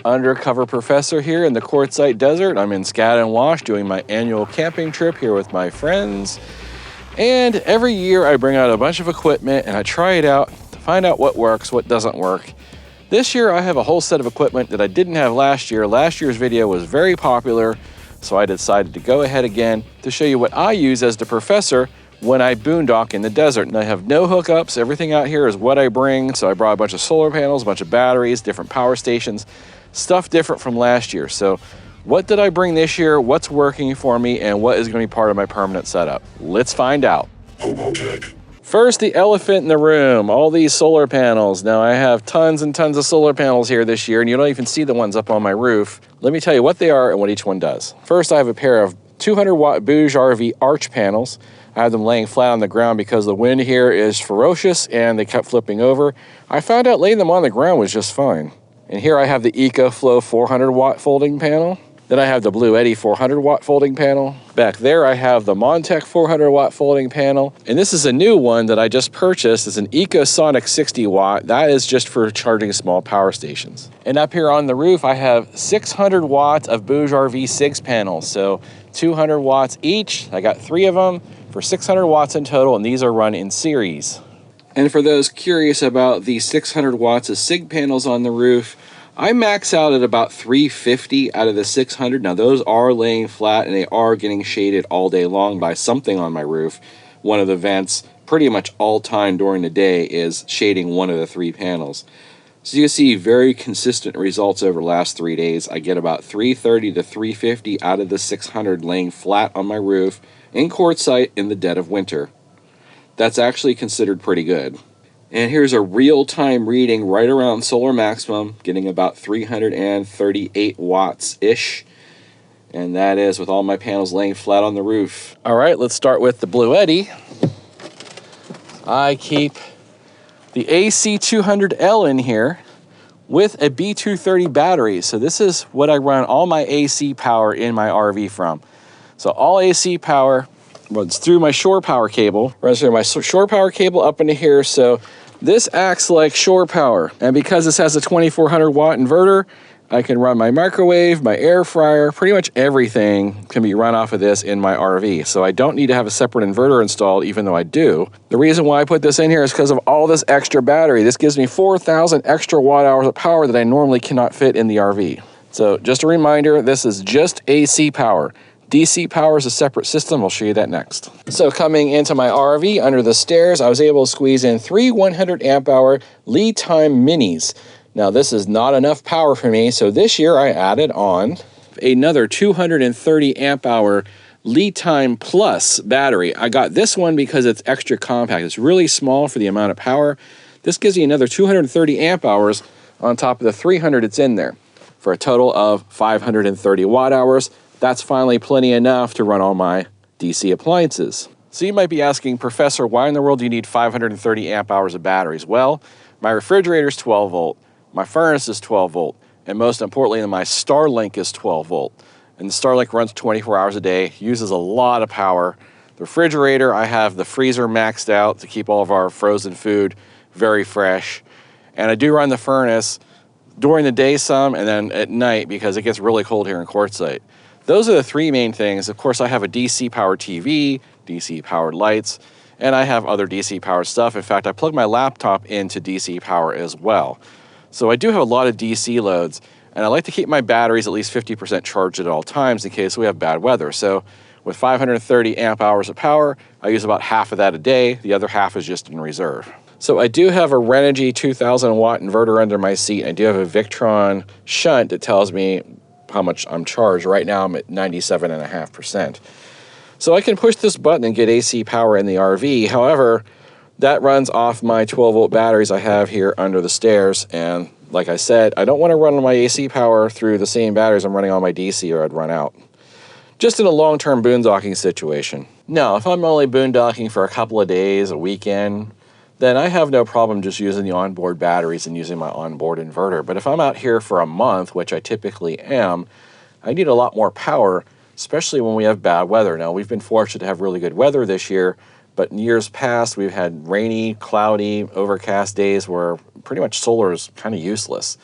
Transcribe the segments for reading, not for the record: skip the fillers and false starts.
Undercover professor here in the Quartzsite Desert. I'm in Skadden doing my annual camping trip here with my friends. And every year I bring out a bunch of equipment and I try it out to find out what works, what doesn't work. This year I have a whole set of equipment that I didn't have last year. Last year's video was very popular, so I decided to go ahead again to show you what I use as the professor when I boondock in the desert. And I have no hookups. Everything out here is what I bring. So I brought a bunch of solar panels, a bunch of batteries, different power stations, stuff different from last year. So what did I bring this year? What's working for me? And what is going to be part of my permanent setup? Let's find out. HOBOTECH. First, the elephant in the room, all these solar panels. Now I have tons and tons of solar panels here this year, and you don't even see the ones up on my roof. Let me tell you what they are and what each one does. First, I have a pair of 200-watt Bouge RV arch panels. I have them laying flat on the ground because the wind here is ferocious and they kept flipping over. I found out laying them on the ground was just fine. And here I have the EcoFlow 400-watt folding panel. Then I have the Blue Eddy 400-watt folding panel. Back there I have the Montech 400-watt folding panel. And this is a new one that I just purchased. It's an EcoSonic 60-watt. That is just for charging small power stations. And up here on the roof I have 600 watts of Bouge RV SIGS panels. So 200 watts each. I got 3 of them for 600 watts in total, and these are run in series. And for those curious about the 600 watts of SIG panels on the roof, I max out at about 350 out of the 600. Now those are laying flat and they are getting shaded all day long by something on my roof. One of the vents pretty much all time during the day is shading one of the 3 panels. So you can see very consistent results over the last 3 days. I get about 330 to 350 out of the 600 laying flat on my roof in Quartzsite in the dead of winter. That's actually considered pretty good. And here's a real-time reading right around solar maximum, getting about 338 watts-ish. And that is with all my panels laying flat on the roof. All right, let's start with the Blue Eddy. I keep the AC200L in here with a B230 battery. So this is what I run all my AC power in my RV from. So all AC power runs through my shore power cable, runs through my shore power cable up into here. So this acts like shore power. And because this has a 2400 watt inverter, I can run my microwave, my air fryer, pretty much everything can be run off of this in my RV. So I don't need to have a separate inverter installed, even though I do. The reason why I put this in here is because of all this extra battery. This gives me 4,000 extra watt hours of power that I normally cannot fit in the RV. So just a reminder, this is just AC power. DC power is a separate system. I'll show you that next. So coming into my RV under the stairs, I was able to squeeze in 3 100 amp hour lead time minis. Now this is not enough power for me, so this year I added on another 230 amp hour lead time plus battery. I got this one because it's extra compact. It's really small for the amount of power. This gives you another 230 amp hours on top of the 300 it's in there for a total of 530 watt hours. That's finally plenty enough to run all my DC appliances. So you might be asking, Professor, why in the world do you need 530 amp hours of batteries? Well, my refrigerator is 12 volt, my furnace is 12 volt, and most importantly, my Starlink is 12 volt. And the Starlink runs 24 hours a day, uses a lot of power. The refrigerator, I have the freezer maxed out to keep all of our frozen food very fresh. And I do run the furnace during the day some, and then at night because it gets really cold here in Quartzsite. Those are the 3 main things. Of course, I have a DC powered TV, DC powered lights, and I have other DC powered stuff. In fact, I plug my laptop into DC power as well. So I do have a lot of DC loads, and I like to keep my batteries at least 50% charged at all times in case we have bad weather. So with 530 amp hours of power, I use about half of that a day. The other half is just in reserve. So I do have a Renogy 2000 watt inverter under my seat. I do have a Victron shunt that tells me how much I'm charged. Right now I'm at 97.5%. So I can push this button and get AC power in the RV. However, that runs off my 12 volt batteries I have here under the stairs. And like I said, I don't want to run my AC power through the same batteries I'm running on my DC or I'd run out. Just in a long-term boondocking situation. Now, if I'm only boondocking for a couple of days, a weekend, then I have no problem just using the onboard batteries and using my onboard inverter. But if I'm out here for a month, which I typically am, I need a lot more power, especially when we have bad weather. Now, we've been fortunate to have really good weather this year, but in years past, we've had rainy, cloudy, overcast days where pretty much solar is kind of useless.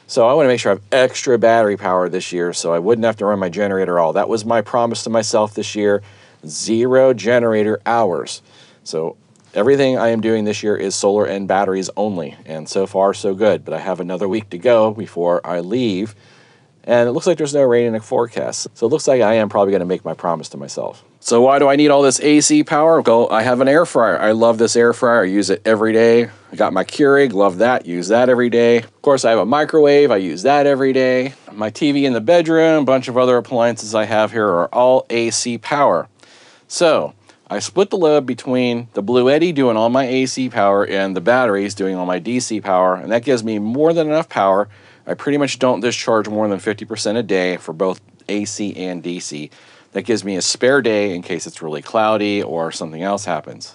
So I want to make sure I have extra battery power this year so I wouldn't have to run my generator at all. That was my promise to myself this year, 0 generator hours. So everything I am doing this year is solar and batteries only, and so far so good. But I have another week to go before I leave, and it looks like there's no rain in the forecast. So it looks like I am probably going to make my promise to myself. So why do I need all this AC power? Well, I have an air fryer. I love this air fryer. I use it every day. I got my Keurig, love that, use that every day. Of course, I have a microwave. I use that every day. My TV in the bedroom, a bunch of other appliances I have here are all AC power. So I split the load between the Bluetti doing all my AC power and the batteries doing all my DC power, and that gives me more than enough power. I pretty much don't discharge more than 50% a day for both AC and DC. That gives me a spare day in case it's really cloudy or something else happens.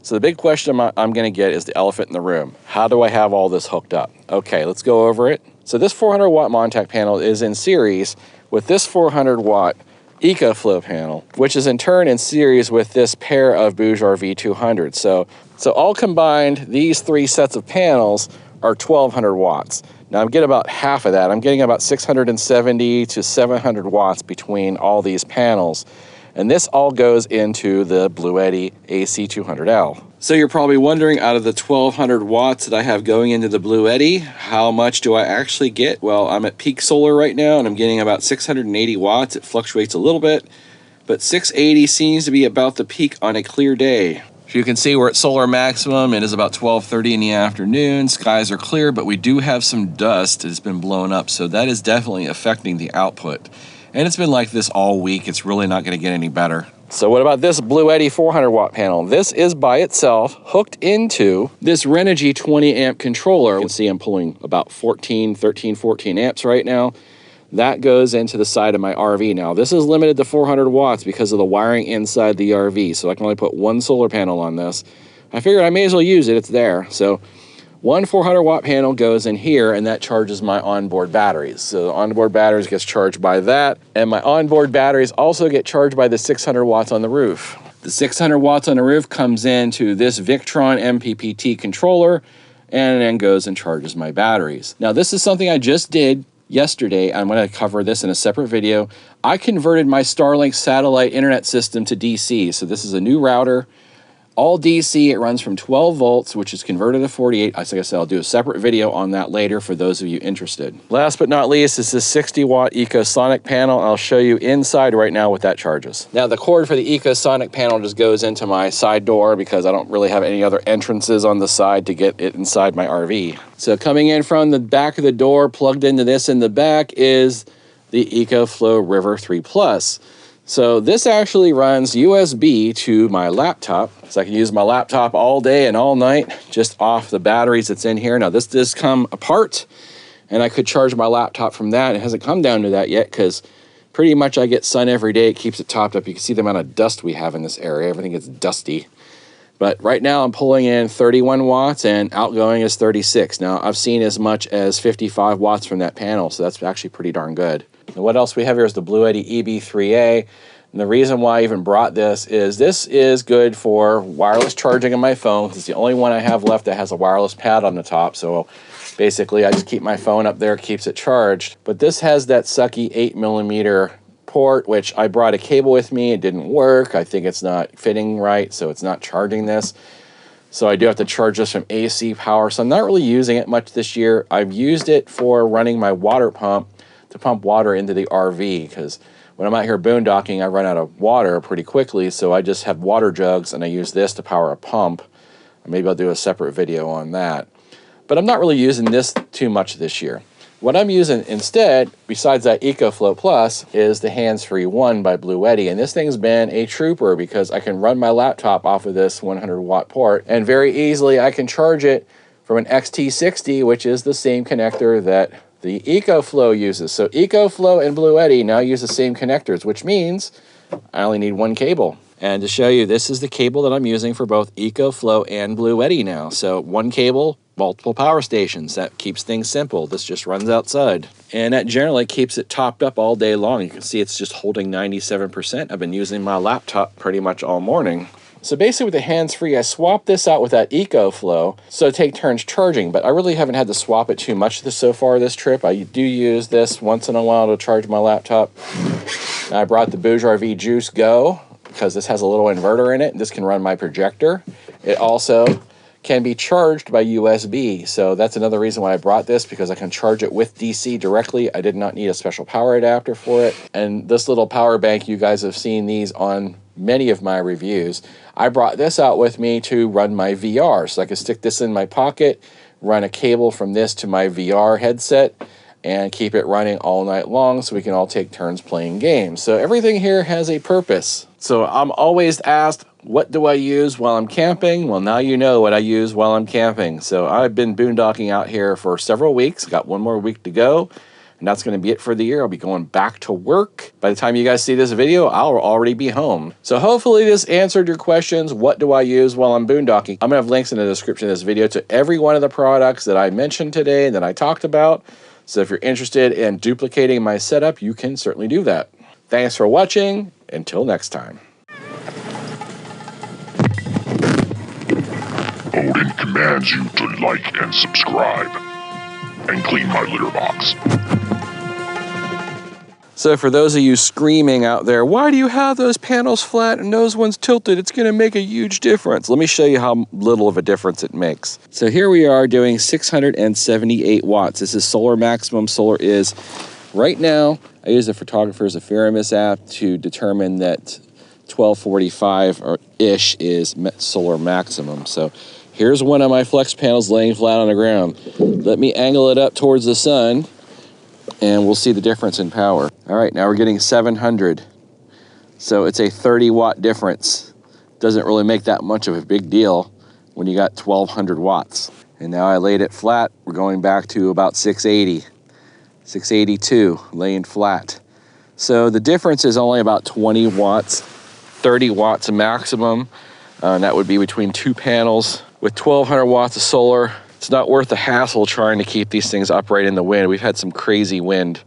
So the big question I'm going to get is the elephant in the room. How do I have all this hooked up? Okay, let's go over it. So this 400 watt Montech panel is in series with this 400 watt EcoFlow panel, which is in turn in series with this pair of Boujard V200. So all combined, these 3 sets of panels are 1200 watts. Now I'm getting about half of that. I'm getting about 670 to 700 watts between all these panels. And this all goes into the Bluetti AC200L. So you're probably wondering, out of the 1200 watts that I have going into the Bluetti, how much do I actually get? Well, I'm at peak solar right now and I'm getting about 680 watts. It fluctuates a little bit, but 680 seems to be about the peak on a clear day. So you can see we're at solar maximum. It is about 12:30 in the afternoon. Skies are clear, but we do have some dust that has been blown up, so that is definitely affecting the output. And it's been like this all week. It's really not going to get any better. So what about this Bluetti 400 watt panel? This is by itself hooked into this Renogy 20 amp controller. You can see I'm pulling about 13, 14 amps right now. That goes into the side of my RV. Now this is limited to 400 watts because of the wiring inside the RV. So I can only put one solar panel on this. I figured I may as well use it, it's there. So one 400 watt panel goes in here and that charges my onboard batteries. So the onboard batteries gets charged by that. And my onboard batteries also get charged by the 600 watts on the roof. The 600 watts on the roof comes into this Victron MPPT controller and then goes and charges my batteries. Now this is something I just did yesterday. I'm going to cover this in a separate video. I converted my Starlink satellite internet system to DC. So this is a new router. All DC, it runs from 12 volts, which is converted to 48. Like I said, I'll do a separate video on that later for those of you interested. Last but not least is this 60 watt EcoSonic panel. I'll show you inside right now what that charges. Now the cord for the EcoSonic panel just goes into my side door because I don't really have any other entrances on the side to get it inside my RV. So coming in from the back of the door, plugged into this in the back, is the EcoFlow River 3 Plus. So this actually runs USB to my laptop, so I can use my laptop all day and all night just off the batteries that's in here. Now this does come apart, and I could charge my laptop from that. It hasn't come down to that yet because pretty much I get sun every day. It keeps it topped up. You can see the amount of dust we have in this area. Everything gets dusty. But right now I'm pulling in 31 watts and outgoing is 36. Now I've seen as much as 55 watts from that panel, so that's actually pretty darn good. And what else we have here is the Bluetti EB3A. And the reason why I even brought this is good for wireless charging on my phone. It's the only one I have left that has a wireless pad on the top. So basically I just keep my phone up there, keeps it charged. But this has that sucky 8mm port, which I brought a cable with me. It didn't work. I think it's not fitting right, so it's not charging this. So I do have to charge this from AC power. So I'm not really using it much this year. I've used it for running my water pump to pump water into the RV because when I'm out here boondocking, I run out of water pretty quickly. So I just have water jugs and I use this to power a pump. Maybe I'll do a separate video on that. But I'm not really using this too much this year. What I'm using instead, besides that EcoFlow Plus, is the Hands-Free 1 by Bluetti. And this thing's been a trooper because I can run my laptop off of this 100 watt port. And very easily I can charge it from an XT60, which is the same connector that the EcoFlow uses. So EcoFlow and Bluetti now use the same connectors, which means I only need one cable. And to show you, this is the cable that I'm using for both EcoFlow and Bluetti now. So one cable, multiple power stations. That keeps things simple. This just runs outside. And that generally keeps it topped up all day long. You can see it's just holding 97%. I've been using my laptop pretty much all morning. So basically with the hands-free, I swapped this out with that EcoFlow, so I take turns charging, but I really haven't had to swap it too much so far this trip. I do use this once in a while to charge my laptop. And I brought the BougeRV Juice Go, because this has a little inverter in it. This can run my projector. It also can be charged by USB, so that's another reason why I brought this, because I can charge it with DC directly. I did not need a special power adapter for it. And this little power bank, you guys have seen these on many of my reviews. I brought this out with me to run my VR, so I can stick this in my pocket, run a cable from this to my VR headset, and keep it running all night long so we can all take turns playing games. So everything here has a purpose. So I'm always asked, what do I use while I'm camping? Well, now you know what I use while I'm camping. So I've been boondocking out here for several weeks. Got one more week to go, and that's going to be it for the year. I'll be going back to work. By the time you guys see this video, I'll already be home. So hopefully this answered your questions. What do I use while I'm boondocking? I'm going to have links in the description of this video to every one of the products that I mentioned today and that I talked about. So if you're interested in duplicating my setup, you can certainly do that. Thanks for watching. Until next time. Odin commands you to like and subscribe, and clean my litter box. So for those of you screaming out there, why do you have those panels flat and those ones tilted? It's going to make a huge difference. Let me show you how little of a difference it makes. So here we are doing 678 watts. This is solar maximum. Solar is, right now, I use the Photographer's Ephemeris app to determine that 1245-ish is solar maximum. So here's one of my flex panels laying flat on the ground. Let me angle it up towards the sun, and we'll see the difference in power. All right, now we're getting 700. So it's a 30-watt difference. Doesn't really make that much of a big deal when you got 1200 watts. And now I laid it flat. We're going back to about 680, 682, laying flat. So the difference is only about 20 watts, 30 watts maximum. And that would be between two panels with 1200 watts of solar. It's not worth the hassle trying to keep these things upright in the wind. We've had some crazy wind,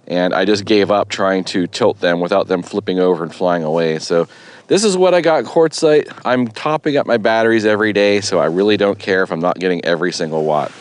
and I just gave up trying to tilt them without them flipping over and flying away. So this is what I got quartzite. I'm topping up my batteries every day, so I really don't care if I'm not getting every single watt.